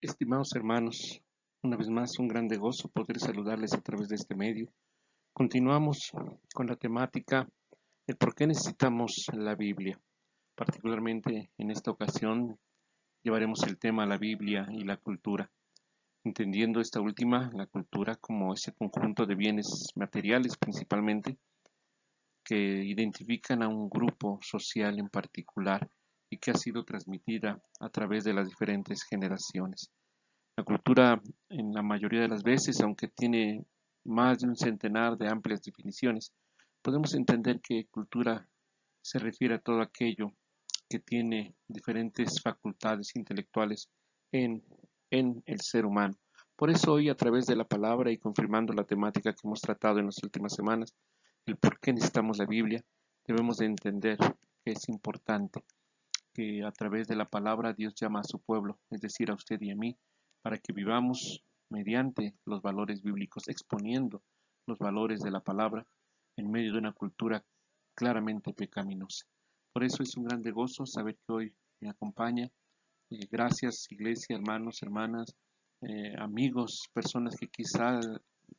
Estimados hermanos, una vez más un grande gozo poder saludarles a través de este medio. Continuamos con la temática el por qué necesitamos la Biblia. Particularmente en esta ocasión llevaremos el tema la Biblia y la cultura, entendiendo esta última, la cultura, como ese conjunto de bienes materiales principalmente que identifican a un grupo social en particular y que ha sido transmitida a través de las diferentes generaciones. La cultura, en la mayoría de las veces, aunque tiene más de un centenar de amplias definiciones, podemos entender que cultura se refiere a todo aquello que tiene diferentes facultades intelectuales en, en el ser humano. Por eso hoy, a través de la palabra y confirmando la temática que hemos tratado en las últimas semanas, el por qué necesitamos la Biblia, debemos de entender que es importante que a través de la palabra Dios llama a su pueblo, es decir, a usted y a mí, para que vivamos mediante los valores bíblicos, exponiendo los valores de la palabra en medio de una cultura claramente pecaminosa. Por eso es un grande gozo saber que hoy me acompaña. Gracias, iglesia, hermanos, hermanas, amigos, personas que quizá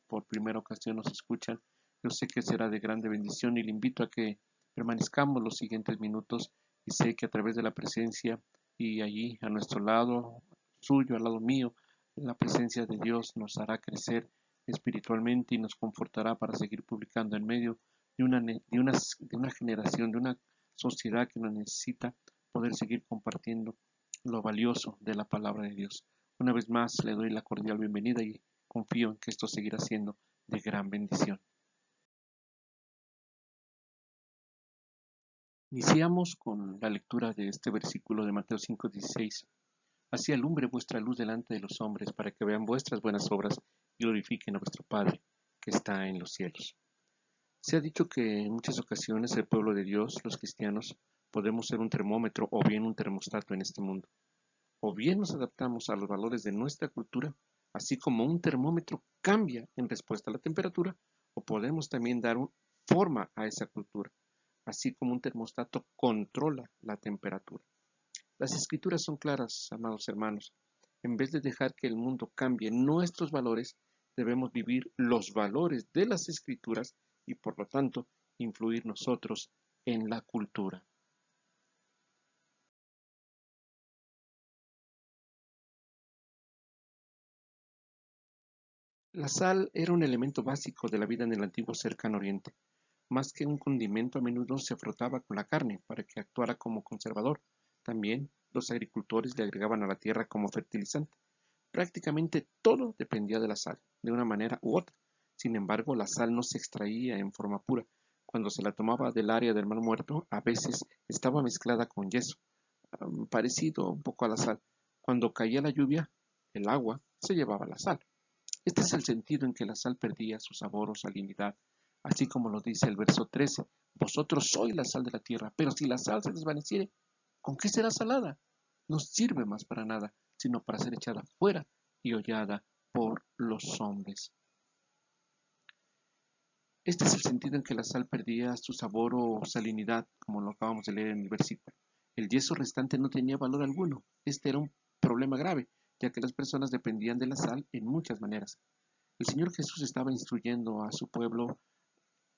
por primera ocasión nos escuchan. Yo sé que será de grande bendición y le invito a que permanezcamos los siguientes minutos y sé que a través de la presencia y allí a nuestro lado, suyo, al lado mío, la presencia de Dios nos hará crecer espiritualmente y nos confortará para seguir publicando en medio de una generación, de una sociedad que nos necesita poder seguir compartiendo lo valioso de la palabra de Dios. Una vez más le doy la cordial bienvenida y confío en que esto seguirá siendo de gran bendición. Iniciamos con la lectura de este versículo de Mateo 5:16. Así alumbre vuestra luz delante de los hombres, para que vean vuestras buenas obras y glorifiquen a vuestro Padre que está en los cielos. Se ha dicho que en muchas ocasiones el pueblo de Dios, los cristianos, podemos ser un termómetro o bien un termostato en este mundo. O bien nos adaptamos a los valores de nuestra cultura, así como un termómetro cambia en respuesta a la temperatura, o podemos también dar forma a esa cultura, así como un termostato controla la temperatura. Las escrituras son claras, amados hermanos. En vez de dejar que el mundo cambie nuestros valores, debemos vivir los valores de las escrituras y por lo tanto influir nosotros en la cultura. La sal era un elemento básico de la vida en el antiguo Cercano Oriente. Más que un condimento, a menudo se frotaba con la carne para que actuara como conservador. También los agricultores le agregaban a la tierra como fertilizante. Prácticamente todo dependía de la sal, de una manera u otra. Sin embargo, la sal no se extraía en forma pura. Cuando se la tomaba del área del Mar Muerto, a veces estaba mezclada con yeso, parecido un poco a la sal. Cuando caía la lluvia, el agua se llevaba la sal. Este es el sentido en que la sal perdía su sabor o salinidad, así como lo dice el verso 13: Vosotros sois la sal de la tierra, pero si la sal se desvaneciere, ¿con qué será salada? No sirve más para nada, sino para ser echada fuera y hollada por los hombres. Este es el sentido en que la sal perdía su sabor o salinidad, como lo acabamos de leer en el versículo. El yeso restante no tenía valor alguno. Este era un problema grave, ya que las personas dependían de la sal en muchas maneras. El Señor Jesús estaba instruyendo a su pueblo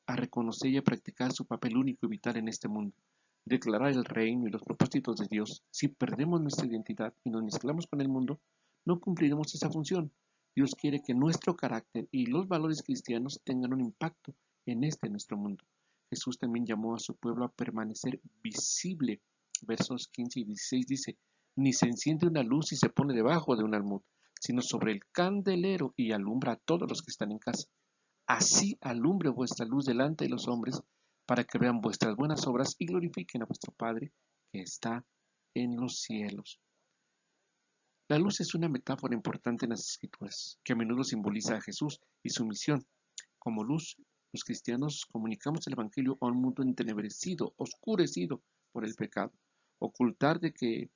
a reconocer y a practicar su papel único y vital en este mundo, declarar el reino y los propósitos de Dios. Si perdemos nuestra identidad y nos mezclamos con el mundo, no cumpliremos esa función. Dios quiere que nuestro carácter y los valores cristianos tengan un impacto en nuestro mundo. Jesús también llamó a su pueblo a permanecer visible. Versos 15 y 16 dice: Ni se enciende una luz y se pone debajo de un almud, sino sobre el candelero y alumbra a todos los que están en casa. Así alumbre vuestra luz delante de los hombres, para que vean vuestras buenas obras y glorifiquen a vuestro Padre que está en los cielos. La luz es una metáfora importante en las Escrituras, que a menudo simboliza a Jesús y su misión. Como luz, los cristianos comunicamos el Evangelio a un mundo entenebrecido, oscurecido por el pecado. Ocultar de que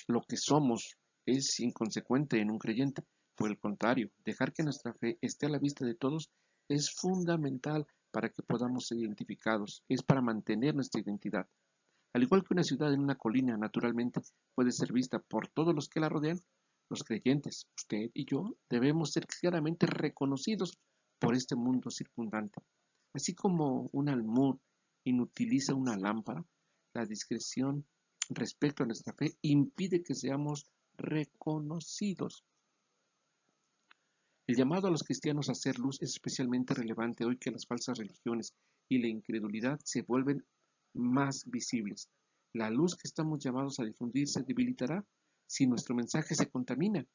lo que somos es inconsecuente en un creyente. Por el contrario, dejar que nuestra fe esté a la vista de todos es fundamental para que podamos ser identificados, es para mantener nuestra identidad. Al igual que una ciudad en una colina naturalmente puede ser vista por todos los que la rodean, Los creyentes, usted y yo, debemos ser claramente reconocidos por este mundo circundante. Así como un almud inutiliza una lámpara, la discreción respecto a nuestra fe impide que seamos reconocidos. El llamado a los cristianos a hacer luz es especialmente relevante hoy que las falsas religiones y la incredulidad se vuelven más visibles. La luz que estamos llamados a difundir se debilitará si nuestro mensaje se contamina.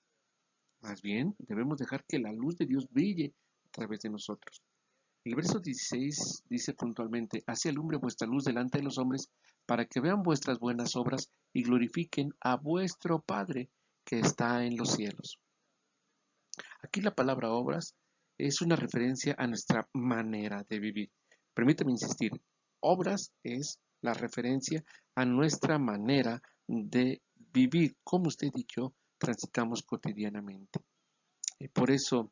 Más bien, debemos dejar que la luz de Dios brille a través de nosotros. El verso 16 dice puntualmente: «Así alumbre vuestra luz delante de los hombres, para que vean vuestras buenas obras y glorifiquen a vuestro Padre que está en los cielos». Aquí la palabra obras es una referencia a nuestra manera de vivir. Permítame insistir, obras es la referencia a nuestra manera de vivir, como usted y yo transitamos cotidianamente. Por eso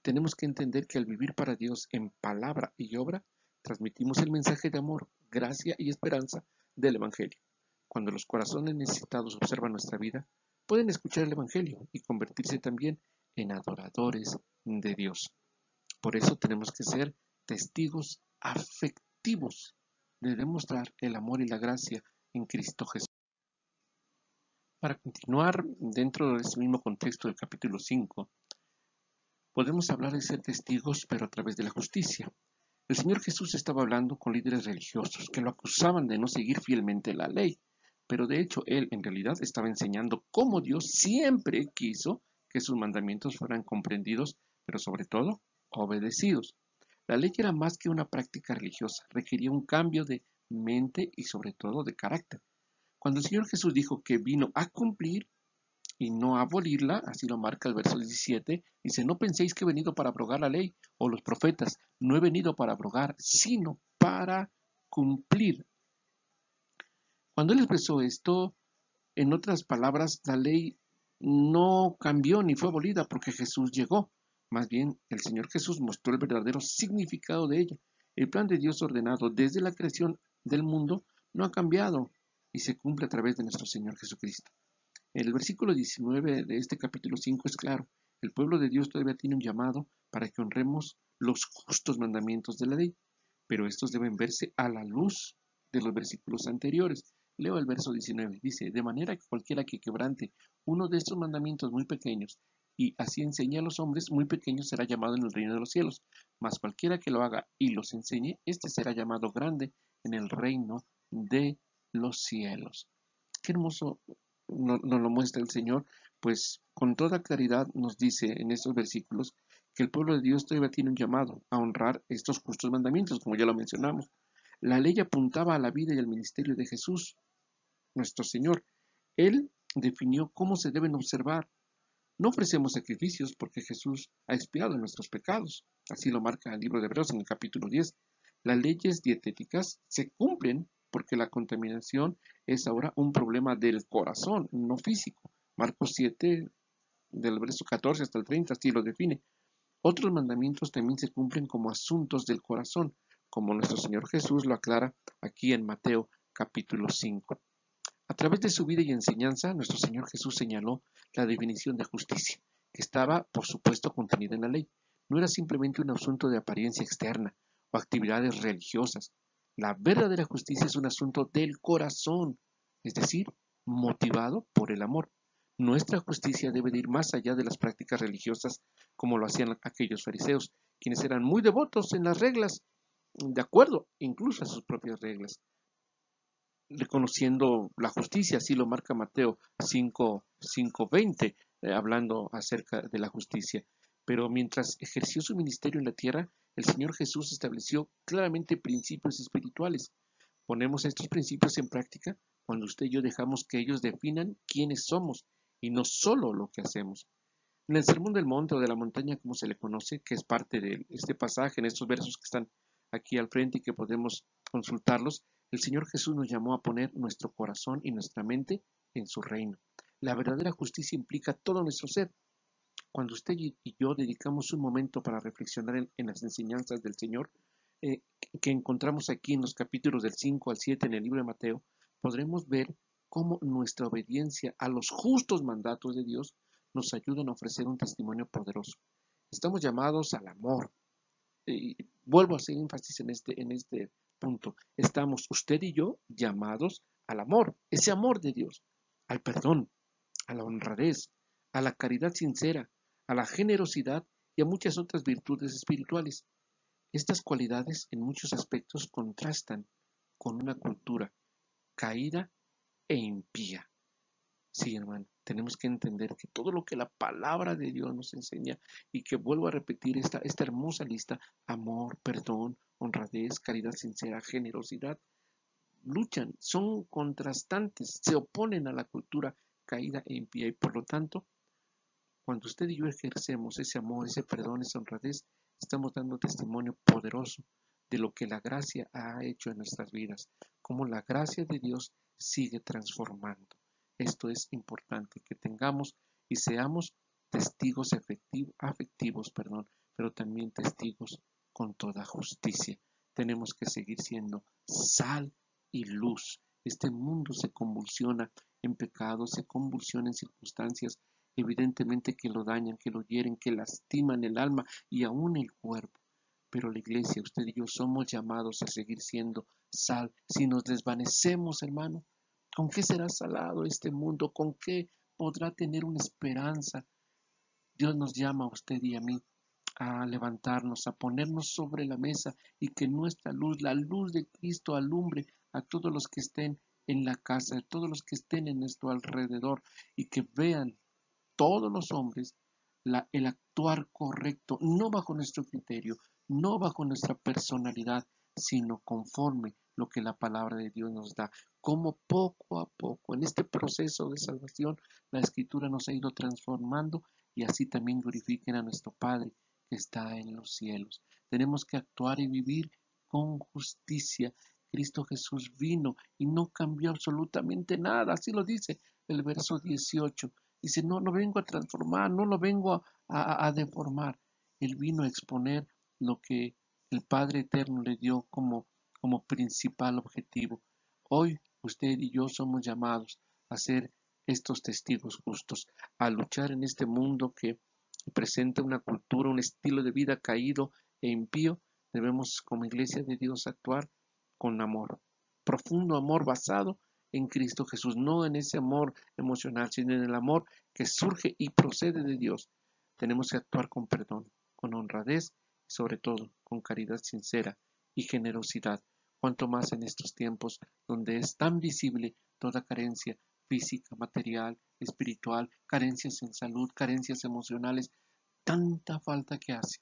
tenemos que entender que al vivir para Dios en palabra y obra, transmitimos el mensaje de amor, gracia y esperanza del Evangelio. Cuando los corazones necesitados observan nuestra vida, pueden escuchar el Evangelio y convertirse también en adoradores de Dios. Por eso tenemos que ser testigos afectivos de demostrar el amor y la gracia en Cristo Jesús. Para continuar dentro de ese mismo contexto del capítulo 5, podemos hablar de ser testigos, pero a través de la justicia. El Señor Jesús estaba hablando con líderes religiosos que lo acusaban de no seguir fielmente la ley, pero de hecho Él en realidad estaba enseñando cómo Dios siempre quiso que sus mandamientos fueran comprendidos, pero sobre todo obedecidos. La ley era más que una práctica religiosa, requería un cambio de mente y sobre todo de carácter. Cuando el Señor Jesús dijo que vino a cumplir y no a abolirla, así lo marca el verso 17, dice: «No penséis que he venido para abrogar la ley o los profetas, no he venido para abrogar, sino para cumplir». Cuando él expresó esto, en otras palabras, la ley no cambió ni fue abolida porque Jesús llegó. Más bien, el Señor Jesús mostró el verdadero significado de ella. El plan de Dios ordenado desde la creación del mundo no ha cambiado y se cumple a través de nuestro Señor Jesucristo. El versículo 19 de este capítulo 5 es claro. El pueblo de Dios todavía tiene un llamado para que honremos los justos mandamientos de la ley, pero estos deben verse a la luz de los versículos anteriores. Leo el verso 19, dice: «De manera que cualquiera que quebrante uno de estos mandamientos muy pequeños, y así enseñe a los hombres, muy pequeño será llamado en el reino de los cielos. Mas cualquiera que lo haga y los enseñe, este será llamado grande en el reino de los cielos». Qué hermoso nos lo muestra el Señor, pues con toda claridad nos dice en estos versículos que el pueblo de Dios todavía tiene un llamado a honrar estos justos mandamientos, como ya lo mencionamos. La ley apuntaba a la vida y al ministerio de Jesús, nuestro Señor. Él definió cómo se deben observar. No ofrecemos sacrificios porque Jesús ha expiado nuestros pecados. Así lo marca el libro de Hebreos en el capítulo 10. Las leyes dietéticas se cumplen porque la contaminación es ahora un problema del corazón, no físico. Marcos 7, del verso 14 hasta el 30, así lo define. Otros mandamientos también se cumplen como asuntos del corazón, como nuestro Señor Jesús lo aclara aquí en Mateo capítulo 5. A través de su vida y enseñanza, nuestro Señor Jesús señaló la definición de justicia, que estaba, por supuesto, contenida en la ley. No era simplemente un asunto de apariencia externa o actividades religiosas. La verdadera justicia es un asunto del corazón, es decir, motivado por el amor. Nuestra justicia debe de ir más allá de las prácticas religiosas, como lo hacían aquellos fariseos, quienes eran muy devotos en las reglas, de acuerdo incluso a sus propias reglas, reconociendo la justicia, así lo marca Mateo 5:20, hablando acerca de la justicia. Pero mientras ejerció su ministerio en la tierra, el Señor Jesús estableció claramente principios espirituales. Ponemos estos principios en práctica cuando usted y yo dejamos que ellos definan quiénes somos y no solo lo que hacemos. En el Sermón del Monte o de la montaña, como se le conoce, que es parte de este pasaje, en estos versos que están aquí al frente y que podemos consultarlos, el Señor Jesús nos llamó a poner nuestro corazón y nuestra mente en su reino. La verdadera justicia implica todo nuestro ser. Cuando usted y yo dedicamos un momento para reflexionar en las enseñanzas del Señor, que encontramos aquí en los capítulos del 5 al 7 en el libro de Mateo, podremos ver cómo nuestra obediencia a los justos mandatos de Dios nos ayudan a ofrecer un testimonio poderoso. Estamos llamados al amor. Y vuelvo a hacer énfasis en este punto. Estamos usted y yo llamados al amor, ese amor de Dios, al perdón, a la honradez, a la caridad sincera, a la generosidad y a muchas otras virtudes espirituales. Estas cualidades en muchos aspectos contrastan con una cultura caída e impía. Sí, hermano, tenemos que entender que todo lo que la palabra de Dios nos enseña y que vuelvo a repetir esta hermosa lista, amor, perdón, honradez, caridad sincera, generosidad, luchan, son contrastantes, se oponen a la cultura caída e impía y por lo tanto, cuando usted y yo ejercemos ese amor, ese perdón, esa honradez, estamos dando testimonio poderoso de lo que la gracia ha hecho en nuestras vidas, cómo la gracia de Dios sigue transformando. Esto es importante, que tengamos y seamos testigos afectivos, pero también testigos con toda justicia. Tenemos que seguir siendo sal y luz. Este mundo se convulsiona en pecado, se convulsiona en circunstancias evidentemente que lo dañan, que lo hieren, que lastiman el alma y aún el cuerpo. Pero la iglesia, usted y yo somos llamados a seguir siendo sal. Si nos desvanecemos, hermano, ¿con qué será salado este mundo? ¿Con qué podrá tener una esperanza? Dios nos llama a usted y a mí a levantarnos, a ponernos sobre la mesa y que nuestra luz, la luz de Cristo, alumbre a todos los que estén en la casa, a todos los que estén en nuestro alrededor y que vean todos los hombres el actuar correcto, no bajo nuestro criterio, no bajo nuestra personalidad, sino conforme lo que la palabra de Dios nos da. Como poco a poco, en este proceso de salvación, la Escritura nos ha ido transformando y así también glorifiquen a nuestro Padre que está en los cielos. Tenemos que actuar y vivir con justicia. Cristo Jesús vino y no cambió absolutamente nada, así lo dice el verso 18. Dice, no, no vengo a transformar, no lo vengo a deformar. Él vino a exponer lo que el Padre Eterno le dio como principal objetivo. Hoy usted y yo somos llamados a ser estos testigos justos, a luchar en este mundo que presenta una cultura, un estilo de vida caído e impío. Debemos como iglesia de Dios actuar con amor, profundo amor basado en Cristo Jesús, no en ese amor emocional, sino en el amor que surge y procede de Dios. Tenemos que actuar con perdón, con honradez y sobre todo con caridad sincera y generosidad, cuanto más en estos tiempos donde es tan visible toda carencia física, material, espiritual, carencias en salud, carencias emocionales, tanta falta que hace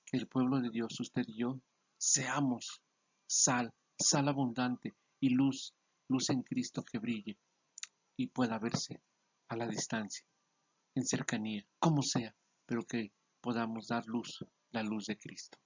que el pueblo de Dios, usted y yo, seamos sal, sal abundante y luz, luz en Cristo que brille y pueda verse a la distancia, en cercanía, como sea, pero que podamos dar luz, la luz de Cristo.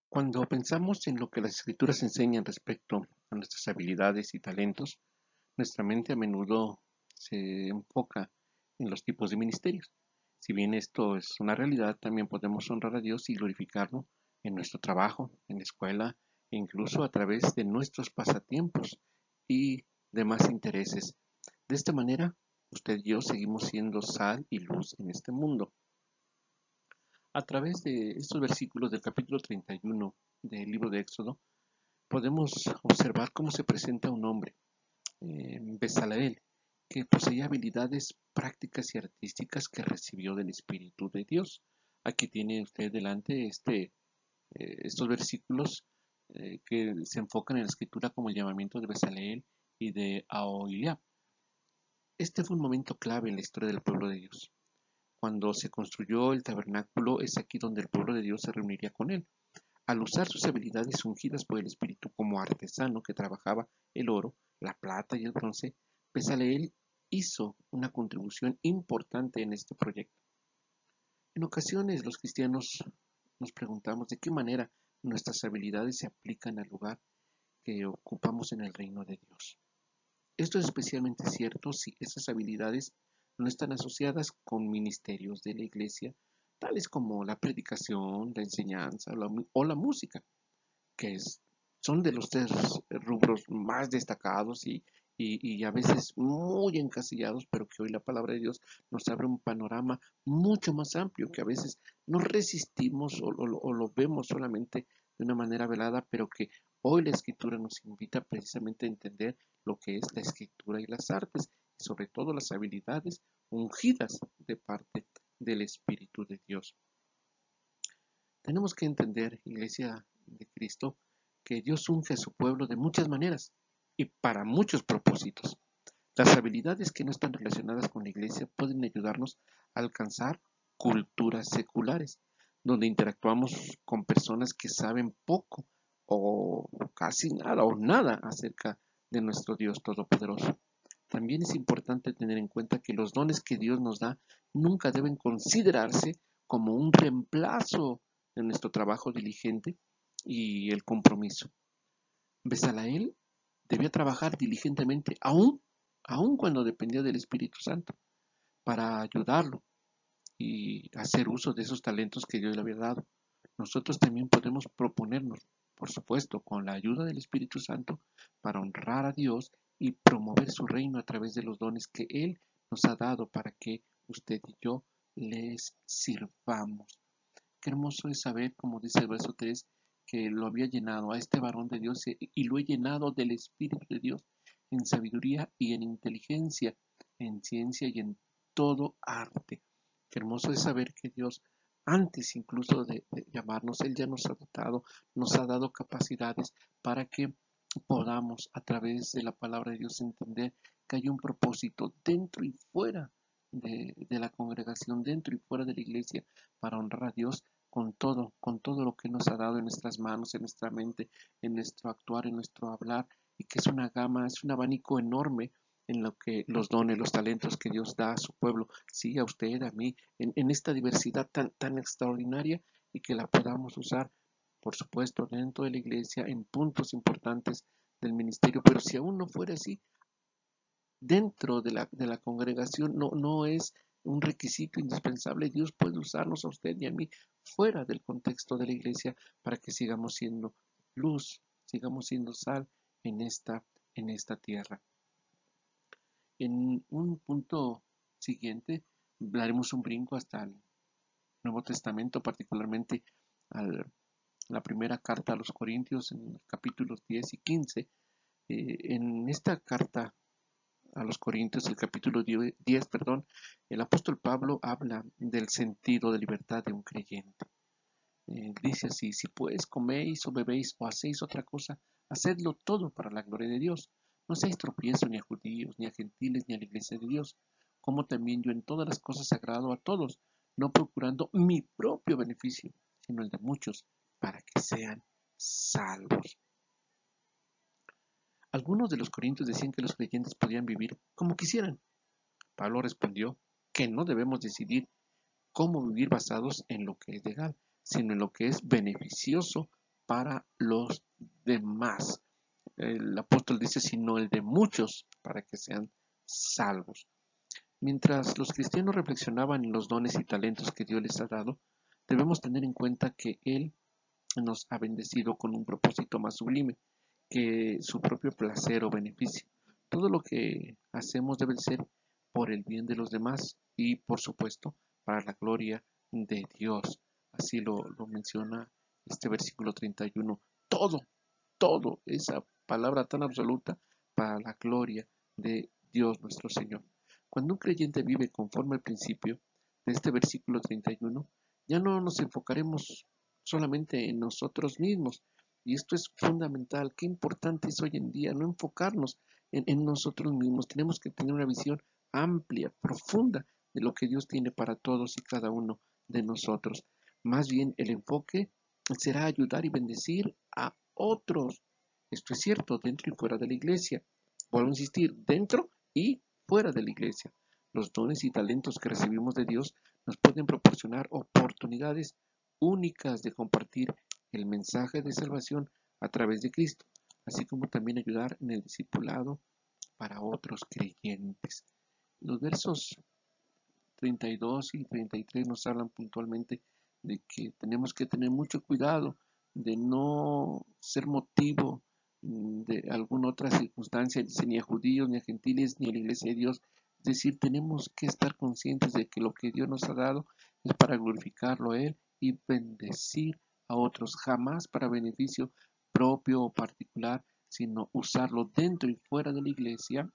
Cuando pensamos en lo que las escrituras enseñan respecto a nuestras habilidades y talentos, nuestra mente a menudo se enfoca en los tipos de ministerios. Si bien esto es una realidad, también podemos honrar a Dios y glorificarlo en nuestro trabajo, en la escuela e incluso a través de nuestros pasatiempos y demás intereses. De esta manera, usted y yo seguimos siendo sal y luz en este mundo. A través de estos versículos del capítulo 31 del libro de Éxodo, podemos observar cómo se presenta un hombre, Bezaleel, que poseía habilidades prácticas y artísticas que recibió del Espíritu de Dios. Aquí tiene usted delante estos versículos que se enfocan en la escritura como el llamamiento de Bezaleel y de Aholiab. Este fue un momento clave en la historia del pueblo de Dios. Cuando se construyó el tabernáculo, es aquí donde el pueblo de Dios se reuniría con él. Al usar sus habilidades ungidas por el Espíritu como artesano que trabajaba el oro, la plata y el bronce, Bezaleel hizo una contribución importante en este proyecto. En ocasiones los cristianos nos preguntamos de qué manera nuestras habilidades se aplican al lugar que ocupamos en el reino de Dios. Esto es especialmente cierto si esas habilidades no están asociadas con ministerios de la iglesia, tales como la predicación, la enseñanza o la música, que son de los tres rubros más destacados y a veces muy encasillados, pero que hoy la palabra de Dios nos abre un panorama mucho más amplio, que a veces nos resistimos o lo vemos solamente de una manera velada, pero que hoy la escritura nos invita precisamente a entender lo que es la escritura y las artes, y sobre todo las habilidades ungidas de parte del Espíritu de Dios. Tenemos que entender, Iglesia de Cristo, que Dios unge a su pueblo de muchas maneras y para muchos propósitos. Las habilidades que no están relacionadas con la Iglesia pueden ayudarnos a alcanzar culturas seculares, donde interactuamos con personas que saben poco o casi nada o nada acerca de nuestro Dios Todopoderoso. También es importante tener en cuenta que los dones que Dios nos da nunca deben considerarse como un reemplazo de nuestro trabajo diligente y el compromiso. Bezaleel debía trabajar diligentemente aun cuando dependía del Espíritu Santo, para ayudarlo y hacer uso de esos talentos que Dios le había dado. Nosotros también podemos proponernos, por supuesto, con la ayuda del Espíritu Santo, para honrar a Dios y promover su reino a través de los dones que Él nos ha dado para que usted y yo les sirvamos. Qué hermoso es saber, como dice el verso 3, que lo había llenado a este varón de Dios y lo he llenado del Espíritu de Dios en sabiduría y en inteligencia, en ciencia y en todo arte. Qué hermoso es saber que Dios, antes incluso de llamarnos, Él ya nos ha dotado, nos ha dado capacidades para que podamos a través de la palabra de Dios entender que hay un propósito dentro y fuera de la congregación, dentro y fuera de la iglesia, para honrar a Dios con todo lo que nos ha dado en nuestras manos, en nuestra mente, en nuestro actuar, en nuestro hablar, y que es una gama, es un abanico enorme en lo que los dones, los talentos que Dios da a su pueblo, sí, a usted, a mí, en esta diversidad tan extraordinaria y que la podamos usar, por supuesto, dentro de la iglesia, en puntos importantes del ministerio, pero si aún no fuera así, dentro de la congregación no es un requisito indispensable. Dios puede usarnos a usted y a mí fuera del contexto de la iglesia para que sigamos siendo luz, sigamos siendo sal en esta tierra. En un punto siguiente, daremos un brinco hasta el Nuevo Testamento, particularmente a la primera carta a los Corintios, en los capítulos 10 y 15. En esta carta a los Corintios, el capítulo 10, el apóstol Pablo habla del sentido de libertad de un creyente. Dice así: si pues coméis o bebéis o hacéis otra cosa, hacedlo todo para la gloria de Dios. No seáis tropiezo ni a judíos, ni a gentiles, ni a la iglesia de Dios, como también yo en todas las cosas agrado a todos, no procurando mi propio beneficio, sino el de muchos, para que sean salvos. Algunos de los corintios decían que los creyentes podían vivir como quisieran. Pablo respondió que no debemos decidir cómo vivir basados en lo que es legal, sino en lo que es beneficioso para los demás. El apóstol dice, sino el de muchos, para que sean salvos. Mientras los cristianos reflexionaban en los dones y talentos que Dios les ha dado, debemos tener en cuenta que Él nos ha bendecido con un propósito más sublime que su propio placer o beneficio. Todo lo que hacemos debe ser por el bien de los demás y, por supuesto, para la gloria de Dios. Así lo menciona este versículo 31. Todo, esa palabra tan absoluta, para la gloria de Dios nuestro Señor. Cuando un creyente vive conforme al principio de este versículo 31, ya no nos enfocaremos solamente en nosotros mismos. Y esto es fundamental. Qué importante es hoy en día no enfocarnos en nosotros mismos. Tenemos que tener una visión amplia, profunda de lo que Dios tiene para todos y cada uno de nosotros. Más bien el enfoque será ayudar y bendecir a otros. Esto es cierto, dentro y fuera de la iglesia. Vuelvo a insistir, dentro y fuera de la iglesia. Los dones y talentos que recibimos de Dios nos pueden proporcionar oportunidades únicas de compartir el mensaje de salvación a través de Cristo, así como también ayudar en el discipulado para otros creyentes. Los versos 32 y 33 nos hablan puntualmente de que tenemos que tener mucho cuidado de no ser motivo de alguna otra circunstancia, ni a judíos, ni a gentiles, ni a la iglesia de Dios. Es decir, tenemos que estar conscientes de que lo que Dios nos ha dado es para glorificarlo a Él y bendecir a otros, jamás para beneficio propio o particular, sino usarlo dentro y fuera de la iglesia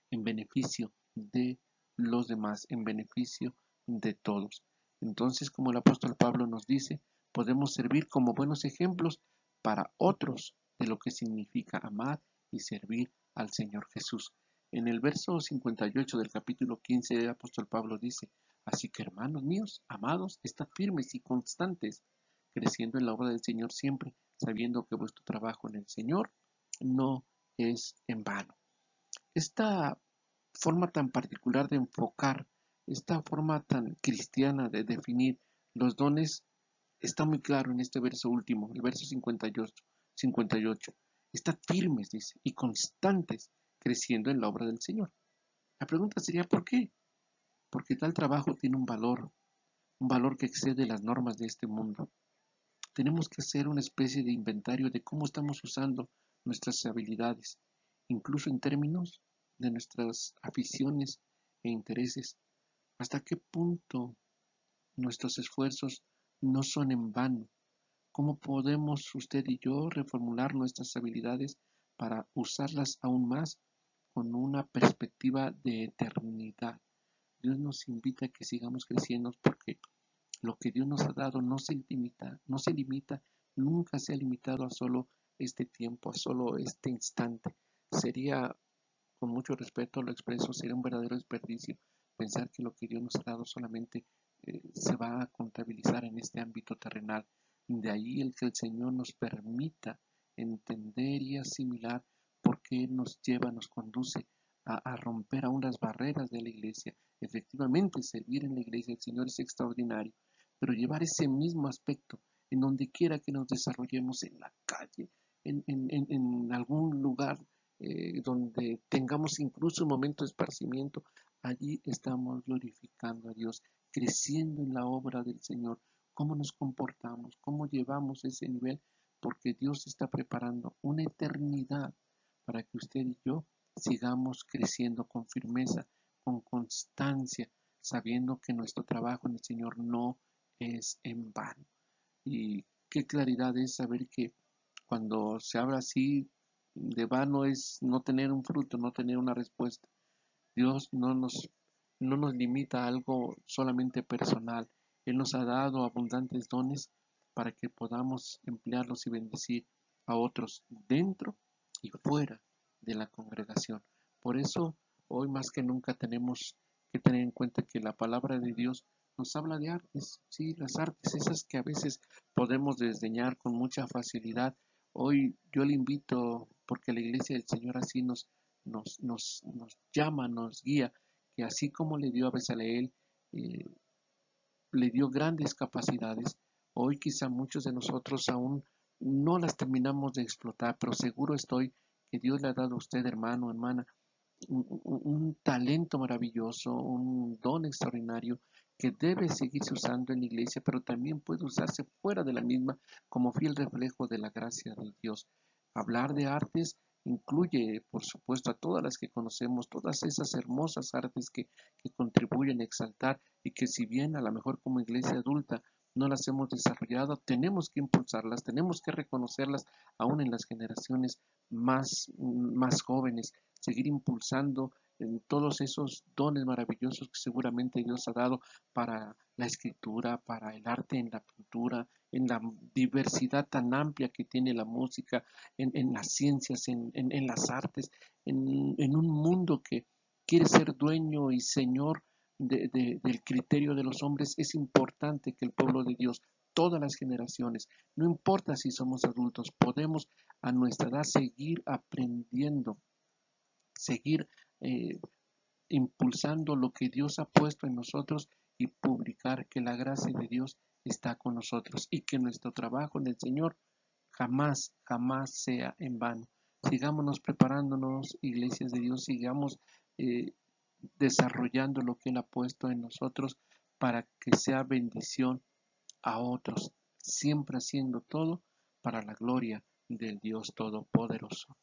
en beneficio de los demás, en beneficio de todos. Entonces, como el apóstol Pablo nos dice, podemos servir como buenos ejemplos para otros de lo que significa amar y servir al Señor Jesús. En el verso 58 del capítulo 15, el apóstol Pablo dice: así que, hermanos míos, amados, estad firmes y constantes, creciendo en la obra del Señor siempre, sabiendo que vuestro trabajo en el Señor no es en vano. Esta forma tan particular de enfocar, esta forma tan cristiana de definir los dones está muy claro en este verso último, el verso 58. Estad firmes, dice, y constantes, creciendo en la obra del Señor. La pregunta sería, ¿por qué? Porque tal trabajo tiene un valor que excede las normas de este mundo. Tenemos que hacer una especie de inventario de cómo estamos usando nuestras habilidades, incluso en términos de nuestras aficiones e intereses. ¿Hasta qué punto nuestros esfuerzos no son en vano? ¿Cómo podemos usted y yo reformular nuestras habilidades para usarlas aún más con una perspectiva de eternidad? Dios nos invita a que sigamos creciendo porque lo que Dios nos ha dado no se limita, nunca se ha limitado a solo este tiempo, a solo este instante. Sería, con mucho respeto lo expreso, sería un verdadero desperdicio pensar que lo que Dios nos ha dado solamente se va a contabilizar en este ámbito terrenal. De ahí el que el Señor nos permita entender y asimilar por qué nos lleva, nos conduce a romper aún las barreras de la iglesia. Efectivamente, servir en la iglesia del Señor es extraordinario, pero llevar ese mismo aspecto en donde quiera que nos desarrollemos, en la calle, en algún lugar donde tengamos incluso un momento de esparcimiento, allí estamos glorificando a Dios, creciendo en la obra del Señor. ¿Cómo nos comportamos? ¿Cómo llevamos ese nivel? Porque Dios está preparando una eternidad para que usted y yo sigamos creciendo con firmeza, con constancia, sabiendo que nuestro trabajo en el Señor no es en vano. Y qué claridad es saber que cuando se habla así de vano es no tener un fruto, no tener una respuesta. Dios no nos limita a algo solamente personal. Él nos ha dado abundantes dones para que podamos emplearlos y bendecir a otros dentro y fuera de la congregación. Por eso, hoy más que nunca tenemos que tener en cuenta que la palabra de Dios nos habla de artes, sí, las artes, esas que a veces podemos desdeñar con mucha facilidad. Hoy yo le invito, porque la iglesia del Señor así nos llama, nos guía, que así como le dio a Bezaleel, eh, le dio grandes capacidades, hoy quizá muchos de nosotros aún no las terminamos de explotar, pero seguro estoy que Dios le ha dado a usted, hermano, hermana, un talento maravilloso, un don extraordinario que debe seguirse usando en la iglesia, pero también puede usarse fuera de la misma como fiel reflejo de la gracia de Dios. Hablar de artes incluye, por supuesto, a todas las que conocemos, todas esas hermosas artes que contribuyen a exaltar y que si bien a lo mejor como iglesia adulta no las hemos desarrollado, tenemos que impulsarlas, tenemos que reconocerlas aún en las generaciones más jóvenes, seguir impulsando en todos esos dones maravillosos que seguramente Dios ha dado para la escritura, para el arte en la pintura, en la diversidad tan amplia que tiene la música, en las ciencias, en las artes, en un mundo que quiere ser dueño y señor del criterio de los hombres. Es importante que el pueblo de Dios, todas las generaciones, no importa si somos adultos, podemos a nuestra edad seguir aprendiendo, seguir eh, impulsando lo que Dios ha puesto en nosotros y publicar que la gracia de Dios está con nosotros y que nuestro trabajo en el Señor jamás, jamás sea en vano. Sigámonos preparándonos, iglesias de Dios, sigamos eh, desarrollando lo que Él ha puesto en nosotros para que sea bendición a otros, siempre haciendo todo para la gloria del Dios Todopoderoso.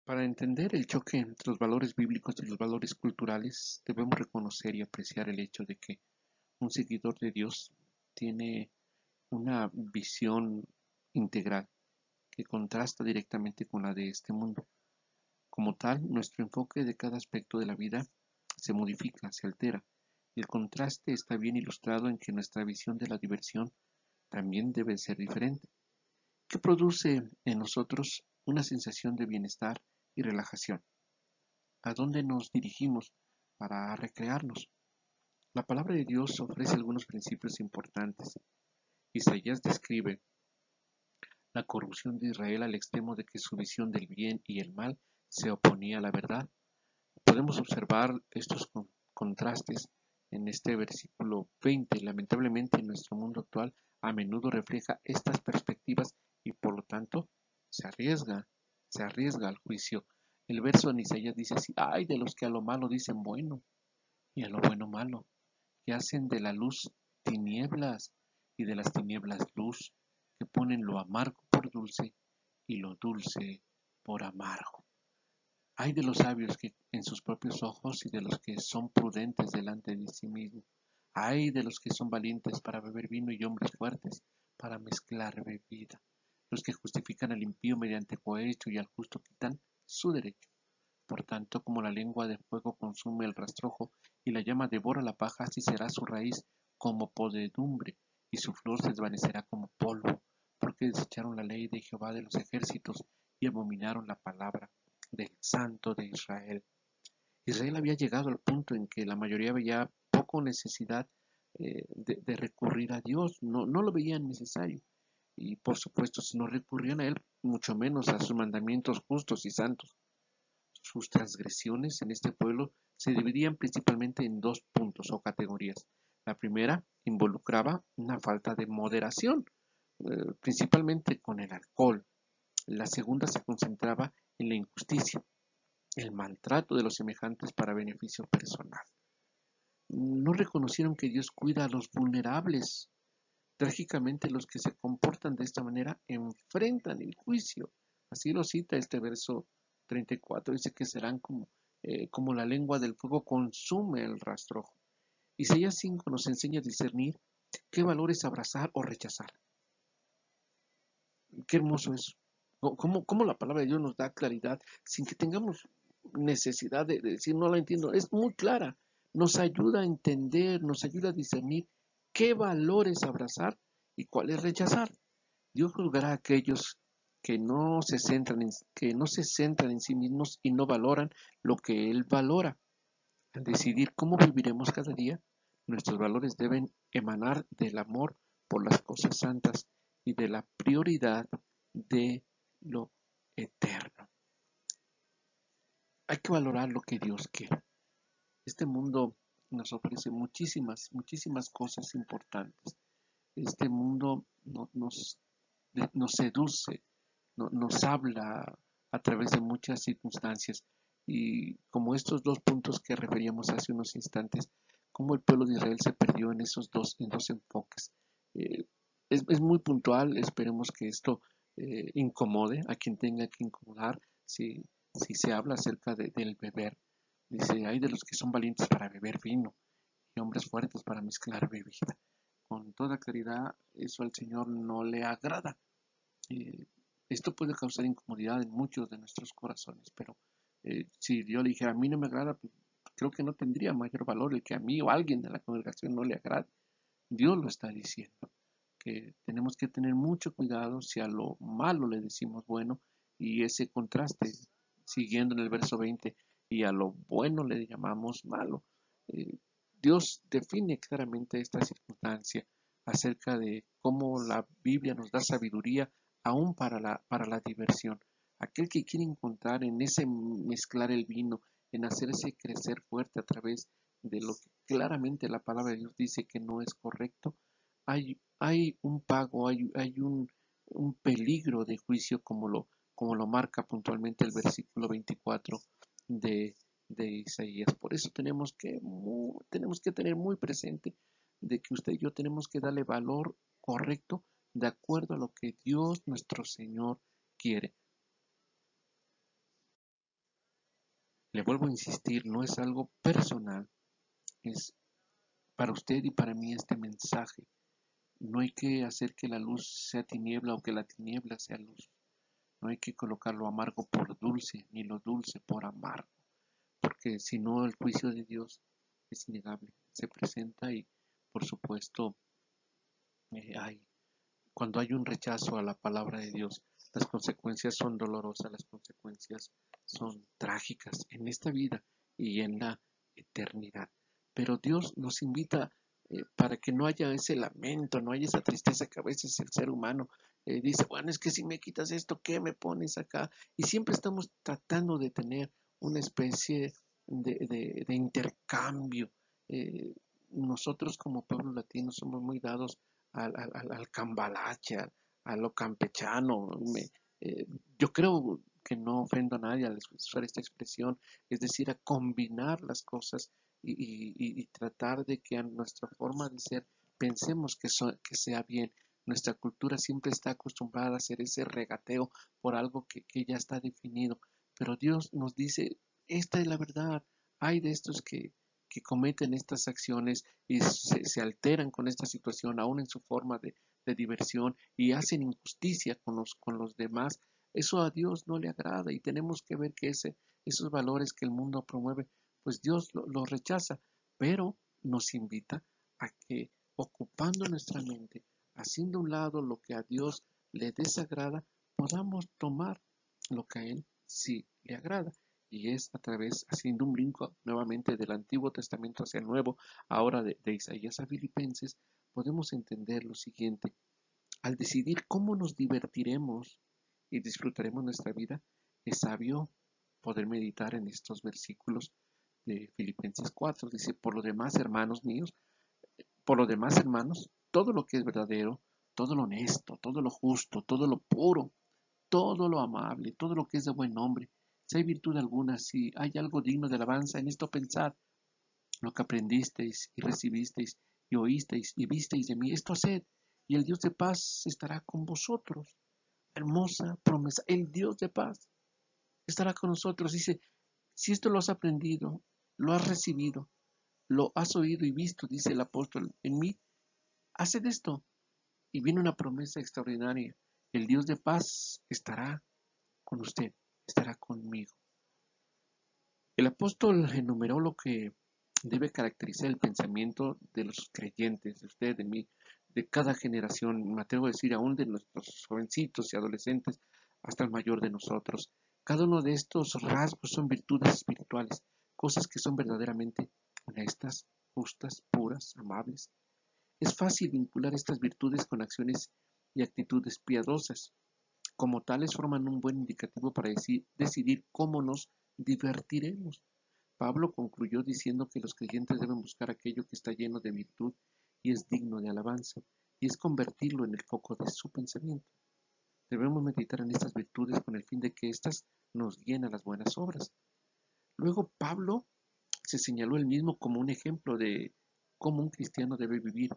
Para entender el choque entre los valores bíblicos y los valores culturales, debemos reconocer y apreciar el hecho de que un seguidor de Dios tiene una visión integral que contrasta directamente con la de este mundo. Como tal, nuestro enfoque de cada aspecto de la vida se modifica, se altera. El contraste está bien ilustrado en que nuestra visión de la diversión también debe ser diferente, que produce en nosotros una sensación de bienestar y relajación. ¿A dónde nos dirigimos para recrearnos? La palabra de Dios ofrece algunos principios importantes. Isaías describe la corrupción de Israel al extremo de que su visión del bien y el mal se oponía a la verdad. Podemos observar estos contrastes en este versículo 20. Lamentablemente, en nuestro mundo actual a menudo refleja estas perspectivas y por lo tanto se arriesga al juicio. El verso en Isaías dice así: ay de los que a lo malo dicen bueno y a lo bueno malo, que hacen de la luz tinieblas y de las tinieblas luz, que ponen lo amargo por dulce y lo dulce por amargo. Hay de los sabios que en sus propios ojos y de los que son prudentes delante de sí mismos. Hay de los que son valientes para beber vino y hombres fuertes para mezclar bebida. Los que justifican al impío mediante cohecho y al justo quitan su derecho. Por tanto, como la lengua de fuego consume el rastrojo y la llama devora la paja, así será su raíz como podredumbre y su flor se desvanecerá como polvo, porque desecharon la ley de Jehová de los ejércitos y abominaron la palabra del Santo de Israel. Israel había llegado al punto en que la mayoría veía poco necesidad de recurrir a Dios, no lo veían necesario. Y por supuesto, si no recurrían a Él, mucho menos a sus mandamientos justos y santos. Sus transgresiones en este pueblo se dividían principalmente en dos puntos o categorías. La primera involucraba una falta de moderación, principalmente con el alcohol. La segunda se concentraba en la injusticia, el maltrato de los semejantes para beneficio personal. No reconocieron que Dios cuida a los vulnerables. Trágicamente, los que se comportan de esta manera enfrentan el juicio. Así lo cita este verso 34. Dice que serán como la lengua del fuego consume el rastrojo. Isaías 5 nos enseña a discernir qué valores abrazar o rechazar. Qué hermoso es. ¿Cómo la palabra de Dios nos da claridad sin que tengamos necesidad de decir no la entiendo? Es muy clara. Nos ayuda a entender, nos ayuda a discernir qué valores abrazar y cuáles rechazar. Dios juzgará a aquellos que no se centran en sí mismos y no valoran lo que Él valora. Al decidir cómo viviremos cada día, nuestros valores deben emanar del amor por las cosas santas y de la prioridad de lo eterno. Hay que valorar lo que Dios quiere. Este mundo nos ofrece muchísimas cosas importantes. Este mundo nos seduce, nos habla a través de muchas circunstancias. Y como estos dos puntos que referíamos hace unos instantes, cómo el pueblo de Israel se perdió en dos enfoques. Eh, es muy puntual, esperemos que esto incomode a quien tenga que incomodar si se habla acerca del beber. Dice, hay de los que son valientes para beber vino y hombres fuertes para mezclar bebida. Con toda claridad, eso al Señor no le agrada. Eh, Esto puede causar incomodidad en muchos de nuestros corazones, pero si yo le dijera a mí no me agrada, pues, creo que no tendría mayor valor el que a mí o a alguien de la congregación no le agrade. Dios lo está diciendo, que tenemos que tener mucho cuidado si a lo malo le decimos bueno y ese contraste, siguiendo en el verso 20, y a lo bueno le llamamos malo. Eh, Dios define claramente esta circunstancia acerca de cómo la Biblia nos da sabiduría aún para la diversión. Aquel que quiere encontrar en ese mezclar el vino, en hacerse crecer fuerte a través de lo que claramente la palabra de Dios dice que no es correcto, hay un pago, hay un peligro de juicio como lo marca puntualmente el versículo 24 de, de Isaías. Por eso tenemos que tener muy presente de que usted y yo tenemos que darle valor correcto de acuerdo a lo que Dios nuestro Señor quiere. Le vuelvo a insistir, no es algo personal, es para usted y para mí este mensaje. No hay que hacer que la luz sea tiniebla o que la tiniebla sea luz. No hay que colocar lo amargo por dulce, ni lo dulce por amargo, porque si no el juicio de Dios es innegable, se presenta y por supuesto hay cuando hay un rechazo a la palabra de Dios, las consecuencias son dolorosas, las consecuencias son trágicas en esta vida y en la eternidad. Pero Dios nos invita para que no haya ese lamento, no haya esa tristeza que a veces el ser humano dice, bueno, es que si me quitas esto, ¿qué me pones acá? Y siempre estamos tratando de tener una especie de intercambio. Eh, Nosotros como pueblo latino somos muy dados al cambalache, a lo campechano. Eh, yo creo que no ofendo a nadie al usar esta expresión, es decir, a combinar las cosas y tratar de que a nuestra forma de ser pensemos que sea bien. Nuestra cultura siempre está acostumbrada a hacer ese regateo por algo que ya está definido, pero Dios nos dice, esta es la verdad, hay de estos que cometen estas acciones y se alteran con esta situación, aún en su forma de diversión, y hacen injusticia con los demás, eso a Dios no le agrada y tenemos que ver que esos valores que el mundo promueve, pues Dios los rechaza, pero nos invita a que ocupando nuestra mente, haciendo a un lado lo que a Dios le desagrada, podamos tomar lo que a Él sí le agrada y es a través, haciendo un brinco nuevamente del Antiguo Testamento hacia el Nuevo, ahora de Isaías a Filipenses, podemos entender lo siguiente. Al decidir cómo nos divertiremos y disfrutaremos nuestra vida, es sabio poder meditar en estos versículos de Filipenses 4. Dice, por lo demás, hermanos míos, por lo demás, hermanos, todo lo que es verdadero, todo lo honesto, todo lo justo, todo lo puro, todo lo amable, todo lo que es de buen nombre, si hay virtud alguna, si hay algo digno de alabanza, en esto pensad, lo que aprendisteis y recibisteis y oísteis y visteis de mí, esto haced, y el Dios de paz estará con vosotros. Hermosa promesa, el Dios de paz estará con nosotros. Dice, si esto lo has aprendido, lo has recibido, lo has oído y visto, dice el apóstol, en mí, haced esto. Y viene una promesa extraordinaria. El Dios de paz estará con usted, estará conmigo. El apóstol enumeró lo que debe caracterizar el pensamiento de los creyentes, de usted, de mí, de cada generación, me atrevo a decir aún de nuestros jovencitos y adolescentes hasta el mayor de nosotros. Cada uno de estos rasgos son virtudes espirituales, cosas que son verdaderamente honestas, justas, puras, amables. Es fácil vincular estas virtudes con acciones y actitudes piadosas. Como tales forman un buen indicativo para decidir cómo nos divertiremos. Pablo concluyó diciendo que los creyentes deben buscar aquello que está lleno de virtud y es digno de alabanza, y es convertirlo en el foco de su pensamiento. Debemos meditar en estas virtudes con el fin de que éstas nos guíen a las buenas obras. Luego Pablo se señaló él mismo como un ejemplo de cómo un cristiano debe vivir.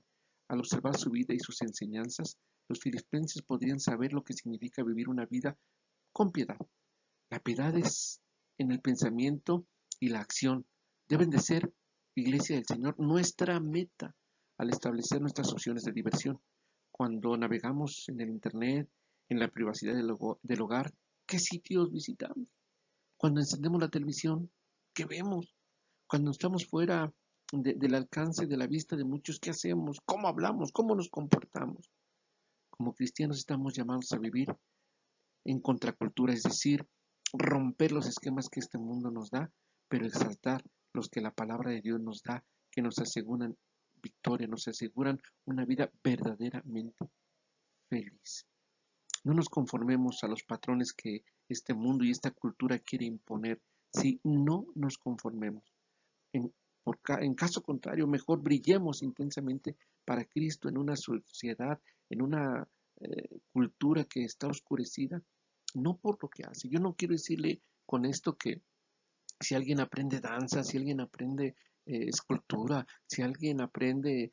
Al observar su vida y sus enseñanzas, los filipenses podrían saber lo que significa vivir una vida con piedad. La piedad es en el pensamiento y la acción. Deben de ser, Iglesia del Señor, nuestra meta al establecer nuestras opciones de diversión. Cuando navegamos en el Internet, en la privacidad del hogar, ¿qué sitios visitamos? Cuando encendemos la televisión, ¿qué vemos? Cuando estamos fuera del alcance de la vista de muchos, ¿qué hacemos? ¿Cómo hablamos? ¿Cómo nos comportamos? Como cristianos estamos llamados a vivir en contracultura, es decir, romper los esquemas que este mundo nos da, pero exaltar los que la palabra de Dios nos da, que nos aseguran victoria, nos aseguran una vida verdaderamente feliz. No nos conformemos a los patrones que este mundo y esta cultura quiere imponer, si no nos conformemos. En, En caso contrario, mejor brillemos intensamente para Cristo en una sociedad, en una cultura que está oscurecida, no por lo que hace. Yo no quiero decirle con esto que si alguien aprende danza, si alguien aprende escultura, si alguien aprende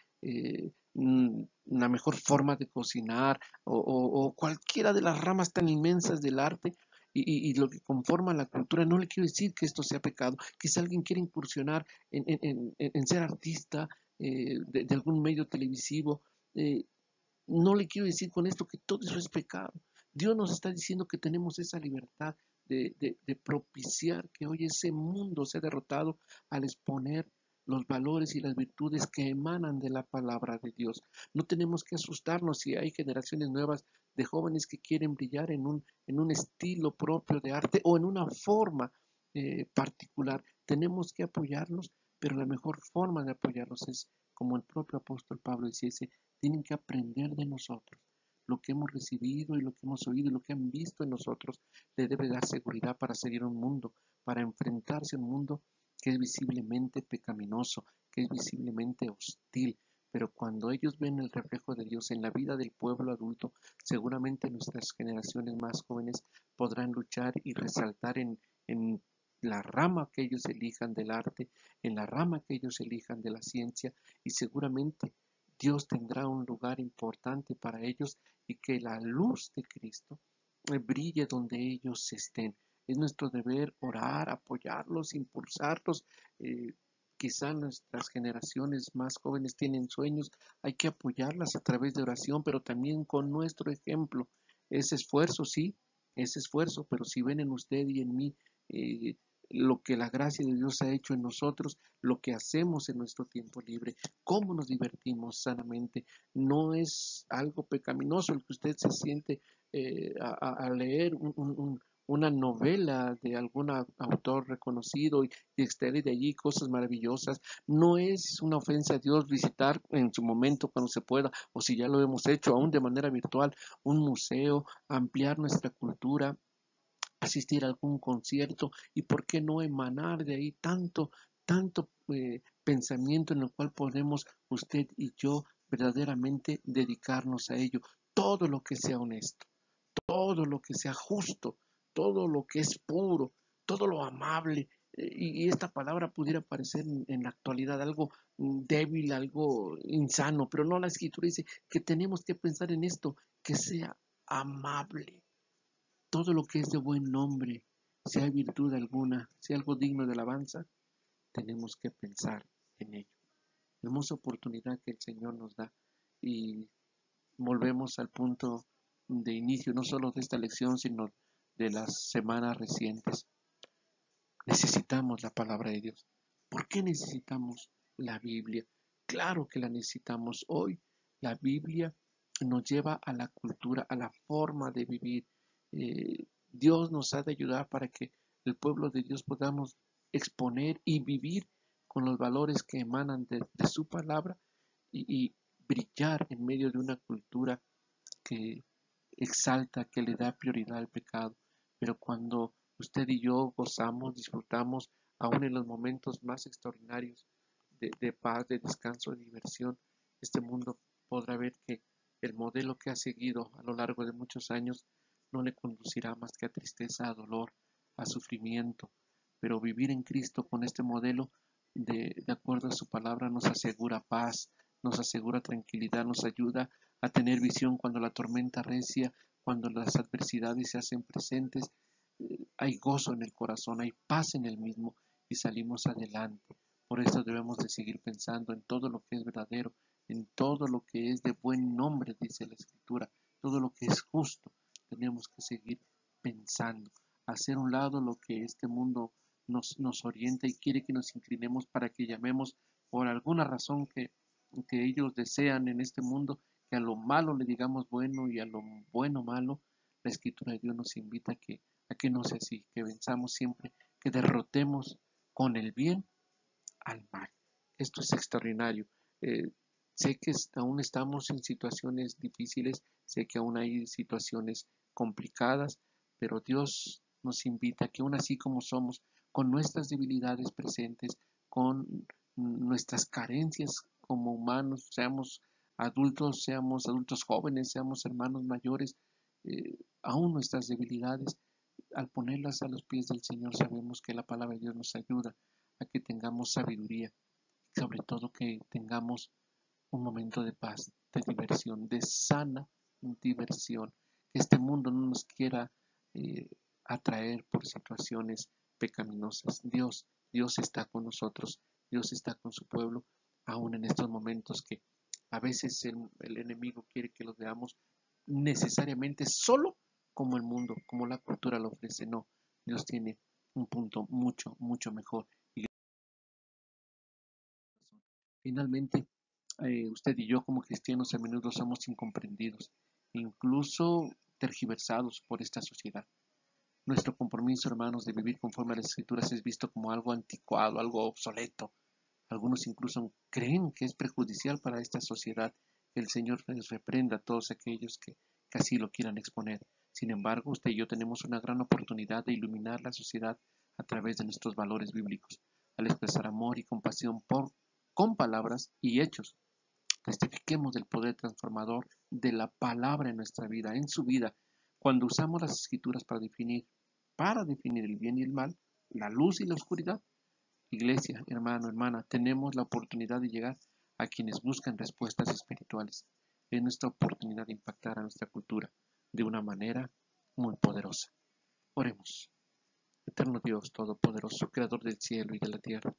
una mejor forma de cocinar o cualquiera de las ramas tan inmensas del arte y lo que conforma la cultura, no le quiero decir que esto sea pecado, que si alguien quiere incursionar en ser artista de algún medio televisivo, eh, no le quiero decir con esto que todo eso es pecado. Dios nos está diciendo que tenemos esa libertad de propiciar que hoy ese mundo sea derrotado al exponer los valores y las virtudes que emanan de la palabra de Dios. No tenemos que asustarnos si hay generaciones nuevas de jóvenes que quieren brillar en un estilo propio de arte o en una forma particular. Tenemos que apoyarlos, pero la mejor forma de apoyarlos es, como el propio apóstol Pablo decía, tienen que aprender de nosotros. Lo que hemos recibido y lo que hemos oído y lo que han visto en nosotros le debe dar seguridad para seguir un mundo, para enfrentarse a un mundo que es visiblemente pecaminoso, que es visiblemente hostil. Pero cuando ellos ven el reflejo de Dios en la vida del pueblo adulto, seguramente nuestras generaciones más jóvenes podrán luchar y resaltar en la rama que ellos elijan del arte, en la rama que ellos elijan de la ciencia, y seguramente Dios tendrá un lugar importante para ellos y que la luz de Cristo brille donde ellos estén. Es nuestro deber orar, apoyarlos, impulsarlos. Eh, Quizá nuestras generaciones más jóvenes tienen sueños, hay que apoyarlas a través de oración, pero también con nuestro ejemplo. Ese esfuerzo, sí, ese esfuerzo, pero si ven en usted y en mí eh, lo que la gracia de Dios ha hecho en nosotros, lo que hacemos en nuestro tiempo libre, cómo nos divertimos sanamente, no es algo pecaminoso el que usted se siente a leer una novela de algún autor reconocido y extraer de allí cosas maravillosas. No es una ofensa a Dios visitar en su momento cuando se pueda, o si ya lo hemos hecho aún de manera virtual, un museo, ampliar nuestra cultura, asistir a algún concierto y por qué no emanar de ahí tanto pensamiento en el cual podemos usted y yo verdaderamente dedicarnos a ello. Todo lo que sea honesto, todo lo que sea justo, todo lo que es puro, todo lo amable. Y esta palabra pudiera parecer en la actualidad algo débil, algo insano, pero no, la escritura dice que tenemos que pensar en esto, que sea amable. Todo lo que es de buen nombre, si hay virtud alguna, si hay algo digno de alabanza, tenemos que pensar en ello. Hermosa oportunidad que el Señor nos da y volvemos al punto de inicio, no solo de esta lección, sino de las semanas recientes. Necesitamos la palabra de Dios. ¿Por qué necesitamos la Biblia? Claro que la necesitamos hoy. La Biblia nos lleva a la cultura, a la forma de vivir. Dios nos ha de ayudar para que el pueblo de Dios podamos exponer y vivir con los valores que emanan de su palabra y brillar en medio de una cultura que exalta, que le da prioridad al pecado. Pero cuando usted y yo gozamos, disfrutamos, aún en los momentos más extraordinarios de paz, de descanso, de diversión, este mundo podrá ver que el modelo que ha seguido a lo largo de muchos años no le conducirá más que a tristeza, a dolor, a sufrimiento. Pero vivir en Cristo con este modelo, de acuerdo a su palabra, nos asegura paz, nos asegura tranquilidad, nos ayuda a tener visión cuando la tormenta recia, cuando las adversidades se hacen presentes. Hay gozo en el corazón, hay paz en el mismo y salimos adelante. Por eso debemos de seguir pensando en todo lo que es verdadero, en todo lo que es de buen nombre, dice la Escritura, todo lo que es justo. Tenemos que seguir pensando, hacer un lado lo que este mundo nos orienta y quiere que nos inclinemos para que llamemos por alguna razón que ellos desean en este mundo, que a lo malo le digamos bueno y a lo bueno malo. La Escritura de Dios nos invita a que no sea así, que venzamos siempre, que derrotemos con el bien al mal. Esto es extraordinario. Eh, Sé que aún estamos en situaciones difíciles, sé que aún hay situaciones complicadas, pero Dios nos invita a que aún así como somos, con nuestras debilidades presentes, con nuestras carencias como humanos, seamos adultos jóvenes, seamos hermanos mayores, aún nuestras debilidades, al ponerlas a los pies del Señor, sabemos que la palabra de Dios nos ayuda a que tengamos sabiduría, sobre todo que tengamos un momento de paz, de diversión, de sana diversión, que este mundo no nos quiera eh, atraer por situaciones pecaminosas. Dios está con nosotros, Dios está con su pueblo, aún en estos momentos que a veces el enemigo quiere que los veamos necesariamente solo como el mundo, como la cultura lo ofrece. No, Dios tiene un punto mucho, mucho mejor. Y finalmente, usted y yo como cristianos a menudo somos incomprendidos, incluso tergiversados por esta sociedad. Nuestro compromiso, hermanos, de vivir conforme a las Escrituras es visto como algo anticuado, algo obsoleto. Algunos incluso creen que es perjudicial para esta sociedad. El Señor les reprenda a todos aquellos que así lo quieran exponer. Sin embargo, usted y yo tenemos una gran oportunidad de iluminar la sociedad a través de nuestros valores bíblicos, al expresar amor y compasión con palabras y hechos. Testifiquemos del poder transformador de la palabra en nuestra vida, en su vida. Cuando usamos las escrituras para definir el bien y el mal, la luz y la oscuridad. Iglesia, hermano, hermana, tenemos la oportunidad de llegar a quienes buscan respuestas espirituales. Es nuestra oportunidad de impactar a nuestra cultura de una manera muy poderosa. Oremos. Eterno Dios Todopoderoso, Creador del cielo y de la tierra.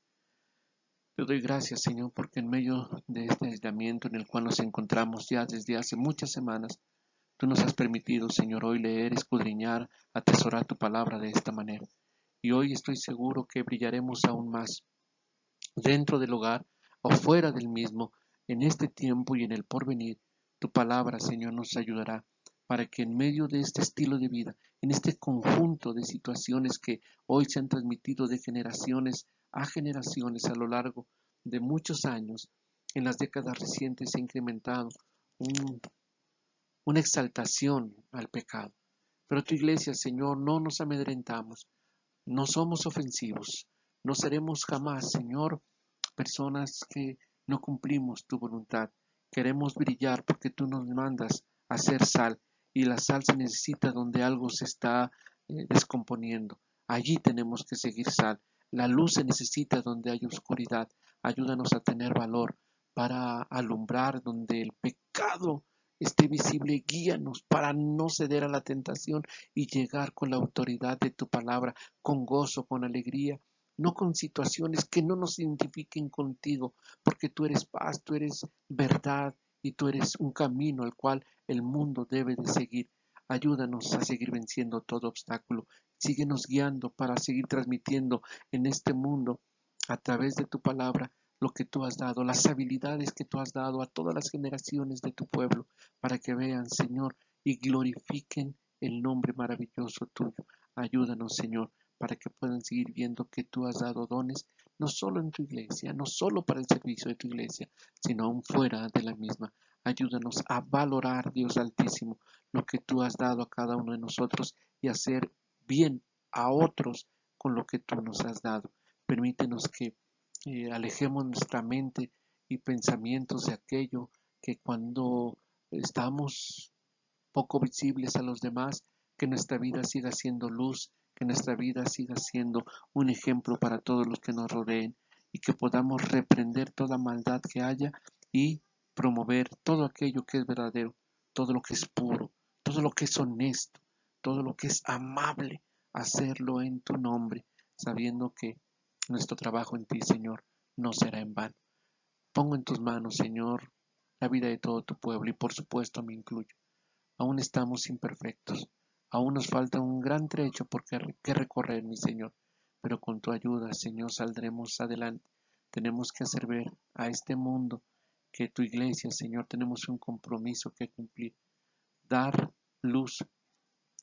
Te doy gracias, Señor, porque en medio de este aislamiento en el cual nos encontramos ya desde hace muchas semanas, tú nos has permitido, Señor, hoy leer, escudriñar, atesorar tu palabra de esta manera. Y hoy estoy seguro que brillaremos aún más dentro del hogar o fuera del mismo, en este tiempo y en el porvenir. Tu palabra, Señor, nos ayudará para que en medio de este estilo de vida, en este conjunto de situaciones que hoy se han transmitido de generaciones a generaciones a lo largo de muchos años, en las décadas recientes se ha incrementado un, una exaltación al pecado. Pero tu iglesia, Señor, no nos amedrentamos, no somos ofensivos, no seremos jamás, Señor, personas que no cumplimos tu voluntad. Queremos brillar porque tú nos mandas a ser sal y la sal se necesita donde algo se está descomponiendo. Allí tenemos que seguir sal. La luz se necesita donde hay oscuridad. Ayúdanos a tener valor para alumbrar donde el pecado esté visible. Guíanos para no ceder a la tentación y llegar con la autoridad de tu palabra, con gozo, con alegría, no con situaciones que no nos identifiquen contigo, porque tú eres paz, tú eres verdad y tú eres un camino al cual el mundo debe de seguir. Ayúdanos a seguir venciendo todo obstáculo. Síguenos guiando para seguir transmitiendo en este mundo a través de tu palabra lo que tú has dado, las habilidades que tú has dado a todas las generaciones de tu pueblo, para que vean, Señor, y glorifiquen el nombre maravilloso tuyo. Ayúdanos, Señor, para que puedan seguir viendo que tú has dado dones, no solo en tu iglesia, no solo para el servicio de tu iglesia, sino aún fuera de la misma. Ayúdanos a valorar, Dios Altísimo, lo que tú has dado a cada uno de nosotros y hacer bien a otros con lo que tú nos has dado. Permítenos que alejemos nuestra mente y pensamientos de aquello que cuando estamos poco visibles a los demás, que nuestra vida siga siendo luz, que nuestra vida siga siendo un ejemplo para todos los que nos rodeen y que podamos reprender toda maldad que haya y promover todo aquello que es verdadero, todo lo que es puro, todo lo que es honesto, todo lo que es amable, hacerlo en tu nombre, sabiendo que nuestro trabajo en ti, Señor, no será en vano. Pongo en tus manos, Señor, la vida de todo tu pueblo y por supuesto me incluyo. Aún estamos imperfectos, aún nos falta un gran trecho por que recorrer, mi Señor, pero con tu ayuda, Señor, saldremos adelante. Tenemos que hacer ver a este mundo que tu iglesia, Señor, tenemos un compromiso que cumplir, dar luz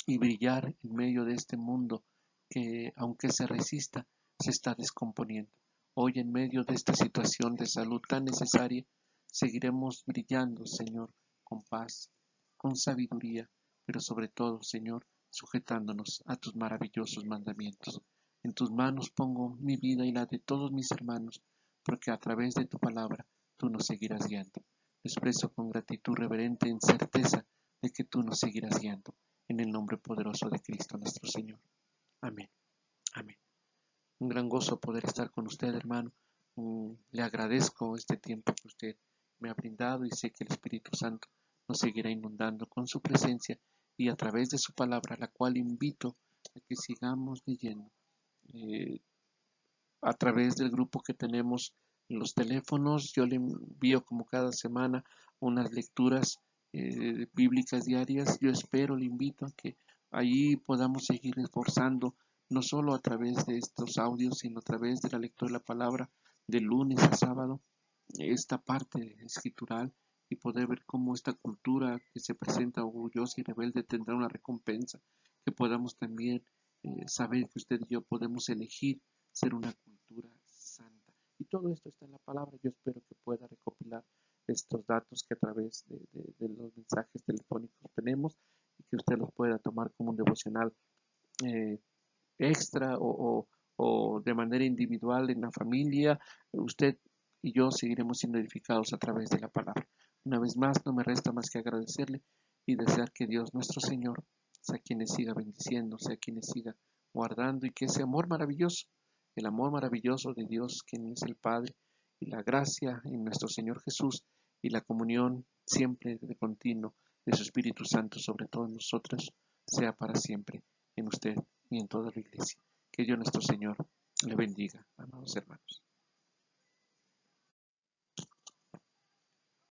y brillar en medio de este mundo que, aunque se resista, se está descomponiendo. Hoy, en medio de esta situación de salud tan necesaria, seguiremos brillando, Señor, con paz, con sabiduría, pero sobre todo, Señor, sujetándonos a tus maravillosos mandamientos. En tus manos pongo mi vida y la de todos mis hermanos, porque a través de tu palabra tú nos seguirás guiando. Lo expreso con gratitud reverente en certeza de que tú nos seguirás guiando, en el nombre poderoso de Cristo nuestro Señor. Amén. Amén. Un gran gozo poder estar con usted, hermano. Le agradezco este tiempo que usted me ha brindado y sé que el Espíritu Santo nos seguirá inundando con su presencia y a través de su palabra, la cual invito a que sigamos leyendo a través del grupo que tenemos en los teléfonos. Yo le envío como cada semana unas lecturas bíblicas diarias. Yo espero, le invito a que allí podamos seguir esforzando, no solo a través de estos audios, sino a través de la lectura de la palabra de lunes a sábado, esta parte escritural, y poder ver cómo esta cultura que se presenta orgullosa y rebelde tendrá una recompensa, que podamos también saber que usted y yo podemos elegir ser una cultura santa. Y todo esto está en la palabra. Yo espero que pueda recopilar estos datos que a través de los mensajes telefónicos tenemos y que usted los pueda tomar como un devocional eh, extra o de manera individual en la familia. Usted y yo seguiremos siendo edificados a través de la palabra. Una vez más, no me resta más que agradecerle y desear que Dios nuestro Señor sea quien le siga bendiciendo, sea quien le siga guardando y que ese amor maravilloso, el amor maravilloso de Dios, quien es el Padre, y la gracia en nuestro Señor Jesús y la comunión siempre de continuo de su Espíritu Santo sobre todos nosotros, sea para siempre en usted y en toda la iglesia. Que Dios nuestro Señor le bendiga, amados hermanos.